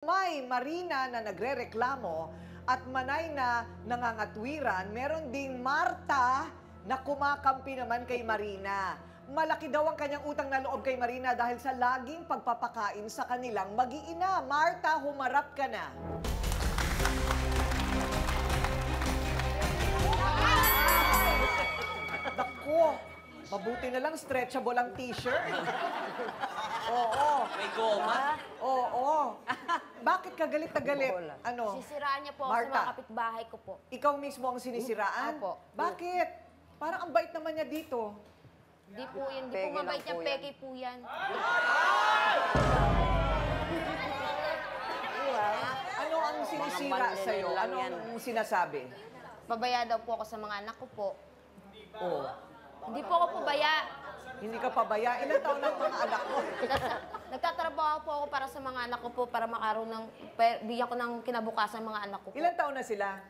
May Marina na nagrereklamo at Manay na nangangatwiran, meron ding Marta na kumakampi naman kay Marina. Malaki daw ang kanyang utang na loob kay Marina dahil sa laging pagpapakain sa kanilang mag-iina. Marta, humarap ka na. Naku, mabuti na lang stretchable ang t-shirt. Oo. May goma? Oo. Bakit ka galit na galit? Ano? Sisiraan niya po ako sa Marta, mga kapitbahay ko po. ikaw mismo ang sinisiraan? Opo. Bakit? Parang ang bait naman niya dito. Di po yan. Di po Peke lang mabait po yan. yan. Peke po yan. Ano ang sinisira manlilin sa'yo? lang Ano yan. ang sinasabi? Pabaya daw po ako sa mga anak ko po. Oh, Hindi po ako pabaya. hindi ka pabaya. Ilan taon ang mga anak mo? Nagtatrabaho po ako para sa mga anak ko po para makaroon ng, bigyan ko ng kinabukasan mga anak ko po. Ilan taon na sila?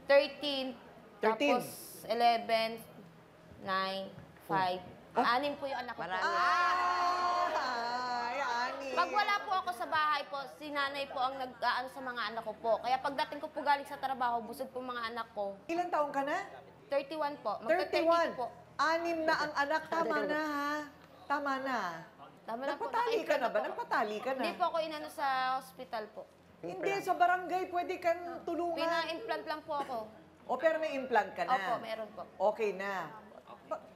13. 13? Tapos 11, 9, 5. Anim po yung anak ko po. Marami. Ay, ani. Pag wala po ako sa bahay po, si nanay po ang nag-aano sa mga anak ko po. Kaya pagdating ko po galing sa trabaho, busog po mga anak ko. Ilan taon ka na? 31 po. 31. Magta-32 po. Anim na ang anak. Tama na, ha? Tama na. Tama na po. Nagpatali ka na ba? Naka-implant po. Nagpatali ka na? Hindi po ako inano sa hospital po. Hindi, sa barangay pwede kang tulungan. Pina-implant lang po ako. O, pero may implant ka na? Opo, meron po. Okay na.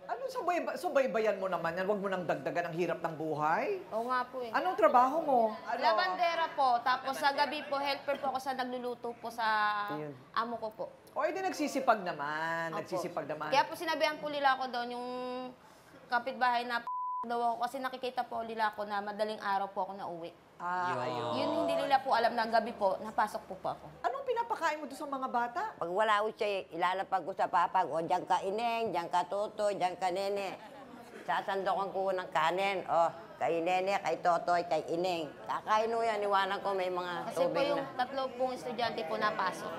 Ano subaybayan mo naman yan? Huwag mo nang dagdagan ang hirap ng buhay. Oo nga po eh. Anong trabaho mo? Ano? Labandera po. Tapos sa gabi po, helper po ako sa nagluluto po sa amo ko po. O, edi nagsisipag naman. Opo. Nagsisipag naman. Kaya po sinabihan po nila ako doon yung kapitbahay na daw ako kasi nakikita po nila ako na madaling araw po ako nauwi. Ayun. Yun hindi nila po alam na gabi po, napasok po ako. Anong pinapakain mo doon sa mga bata? Pag wala ko siya, ilalapag ko sa papag. O, diyan ka ineng, diyan ka toto, diyan ka nene. Sasandokan ko ng kanin. O, kay nene, kay totoy, kay ineng. Kakain mo yan, iwanan ko may mga Kasi po tubig yung na. tatlo pong estudyante po napasok.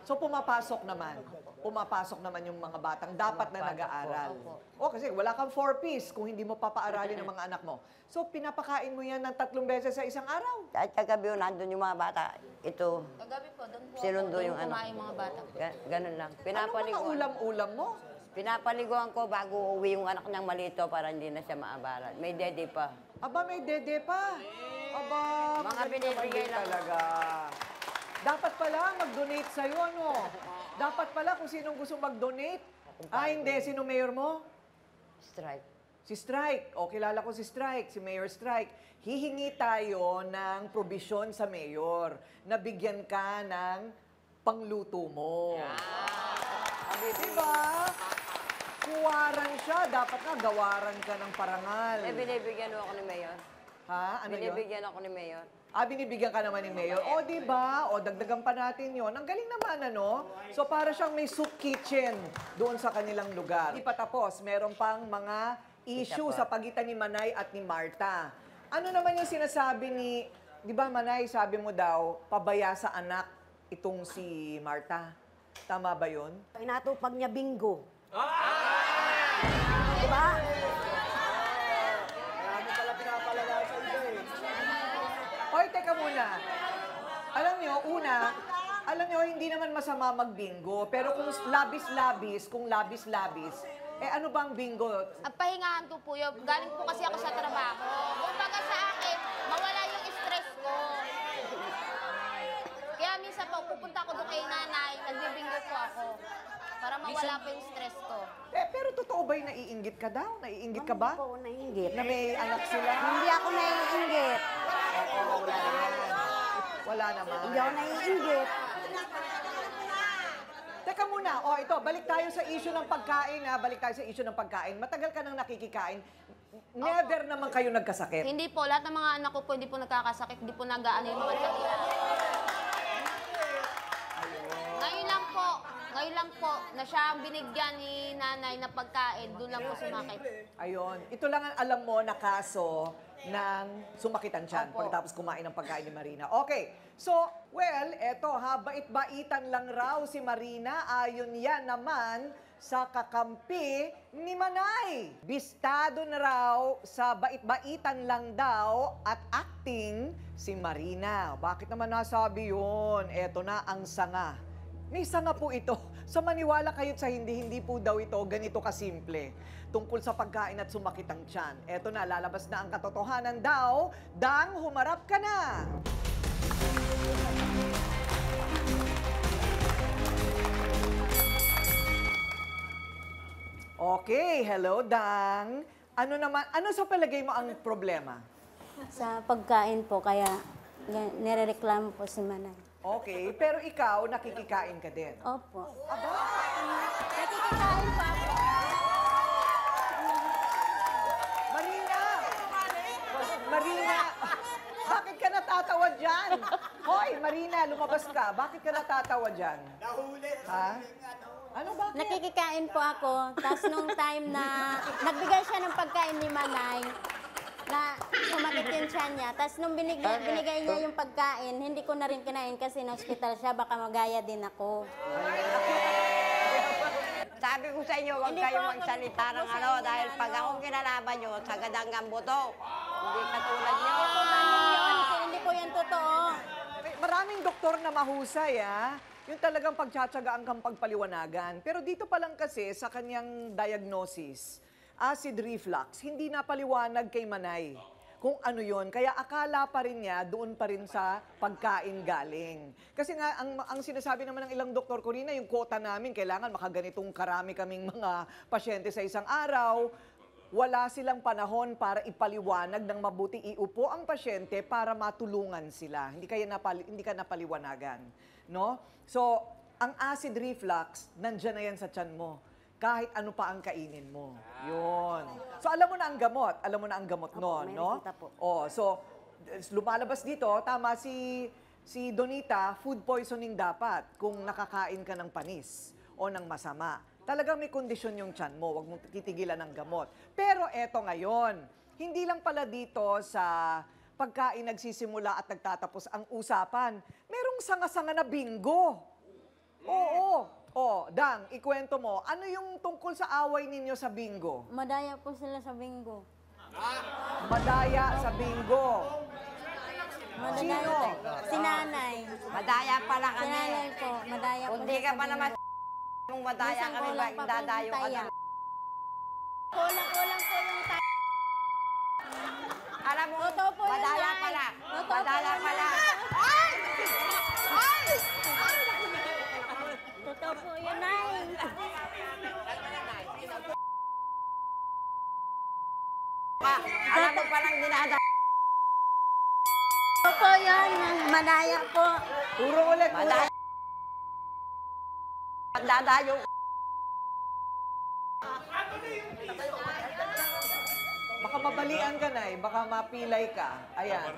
So, pumapasok naman. Pumapasok naman yung mga batang dapat na nag-aaral. Opo. O, kasi wala kang 4-piece kung hindi mo papaaralin ng mga anak mo. So, pinapakain mo yan ng 3 beses sa isang araw. Kahit kagabi yun, nandun yung mga bata. Ito, Kagabi po, doon po Sinundo ako, yung doon ano. kumain mga bata. ganun lang. Ano mga Pinapaliguan. ulam-ulam mo? Pinapaliguan ko bago uwi yung anak niyang malito para hindi na siya maabaran. May dede pa. Aba, may dede pa. Aba, Mga magaling binibigay naman lang. talaga. Dapat pala mag-donate sa'yo, ano? Dapat pala kung sinong gusto mag-donate. Hindi. Sino mayor mo? Strike. Si Strike. O, kilala ko si Strike, si Mayor Strike. Hihingi tayo ng probisyon sa mayor na bigyan ka ng pangluto mo. Diba? Kuwaran siya. Dapat nga gawaran ka ng parangal. Eh, binibigyan mo ako ni Mayor. Ha? Ano yun? Binibigyan ako ni Mayor. Binibigyan ka naman ni Mayor. O, di ba? O, dagdagan pa natin yon. Ang galing naman, ano? So, para siyang may soup kitchen doon sa kanilang lugar. Di pa tapos. Meron pang mga issue sa pagitan ni Manay at ni Marta. Ano naman yung sinasabi ni... Di ba, Manay, sabi mo daw, pabaya sa anak itong si Marta. Tama ba yun? Inatupag niya bingo. Diba? Hoy, teka muna. Alam nyo, hindi naman masama magbingo. Pero kung labis-labis, ano bang bingo? Ang pahingahan ko po yun, galing po kasi ako sa trabaho. Kumbaga sa akin, mawala yung stress ko. Kaya minsan po, pupunta ako doon kay nanay, nagbibingo po ako. Para mawala po yung stress ko. Pero totoo ba yung naiinggit ka daw? Naiinggit ka ba? Hindi po ako naiinggit. Na may anak sila? Hindi ako naiinggit. Wala naman. Wala naman. Hindi ako naiinggit. Teka muna, ito, balik tayo sa issue ng pagkain, ha? Balik tayo sa issue ng pagkain. Matagal ka nang nakikikain. Never naman kayo nagkasakit. Hindi po, lahat ng mga anak ko po hindi po nagkakasakit, hindi po nag-aano yung mga sakit. Ngayon lang po, na siya ang binigyan ni nanay na pagkain, doon lang po sumakit. Ayun. Ito lang ang alam mo na kaso ng sumakitan tiyan Opo. pagkatapos kumain ng pagkain ni Marina. Okay. So, well, eto ha, bait-baitan lang raw si Marina. Ayon yan naman sa kakampi ni Manay. Bistado na raw sa bait-baitan lang daw at acting si Marina. Bakit naman nasabi yun? Eto na ang sanga. May sanga po ito. Sa maniwala kayo sa hindi po daw ito ganito kasimple. Tungkol sa pagkain at sumakit ang tiyan. Eto na, lalabas na ang katotohanan daw. Dang, humarap ka na! Okay, hello, Dang. Ano sa palagay mo ang problema? Sa pagkain po, kaya nirereklamo po si Manay. Okay, pero ikaw, nakikikain ka din. Opo. Nakikikain pa ako. Marina! Marina! Bakit ka natatawa dyan? Hoy, Marina, lumabas ka. Bakit ka natatawa dyan? Nahuli. Ha? Ano ba? Nakikikain po ako, tapos nung time na nagbigay siya ng pagkain ni Manay, na sumakit yung tiyan niya. Tapos nung binigay niya yung pagkain, hindi ko na rin kinain kasi na-hospital siya, baka magaya din ako. Sabi ko sa inyo, huwag Hindi kayong po ako magsalita ng nagpo-post sa ano, inyo dahil na pag ano. akong kinalaban nyo, sagad hanggang buto. Hindi katulad nyo. Hindi po yan totoo. Maraming doktor na mahusay, yung talagang pagtsatsagaan kang pagpaliwanagan. Pero dito pa lang kasi sa kanyang diagnosis, acid reflux, hindi napaliwanag kay Manay kung ano yon. Kaya akala pa rin niya doon pa rin sa pagkain galing. Kasi nga, ang sinasabi naman ng ilang doktor, Corina, yung quota namin, kailangan makaganitong karami kaming mga pasyente sa isang araw. Wala silang panahon para ipaliwanag ng mabuti, iupo ang pasyente para matulungan sila. Hindi ka napaliwanagan, no? So, ang acid reflux, nandiyan na yan sa tiyan mo. Kahit ano pa ang kainin mo. Yun. So, alam mo na ang gamot. Alam mo na ang gamot noon, may no? reseta po. Oh, so, lumalabas dito, tama si Donita, food poisoning dapat kung nakakain ka ng panis o ng masama. Talagang may kondisyon yung tiyan mo, huwag mong titigilan ng gamot. Pero eto ngayon, hindi lang pala dito sa pagkain nagsisimula at nagtatapos ang usapan. Merong sanga-sanga na bingo. Oo. Oh, Dang, ikwento mo, ano yung tungkol sa away ninyo sa bingo? Madaya po sila sa bingo. Madaya sa bingo. Madaya Sino? Si Nanay. Madaya pala Si kami. Nanay po, madaya po Kung di siya ka sa pa bingo. naman mong madaya Minsan kami, kulang pa po dadayo yung ka taya. na. Kulang po yung tayo. Alam mo, Totoo po yun, madaya Nay. pala. Totoo po Madaya yun, pala. Totoo po yun, Nay. Alam mo palang dinadaya. Totoo po yun, madaya po. Puro ulit, Madaya. Dadayo. Baka mabalian ka na baka mapilay ka. Ayan.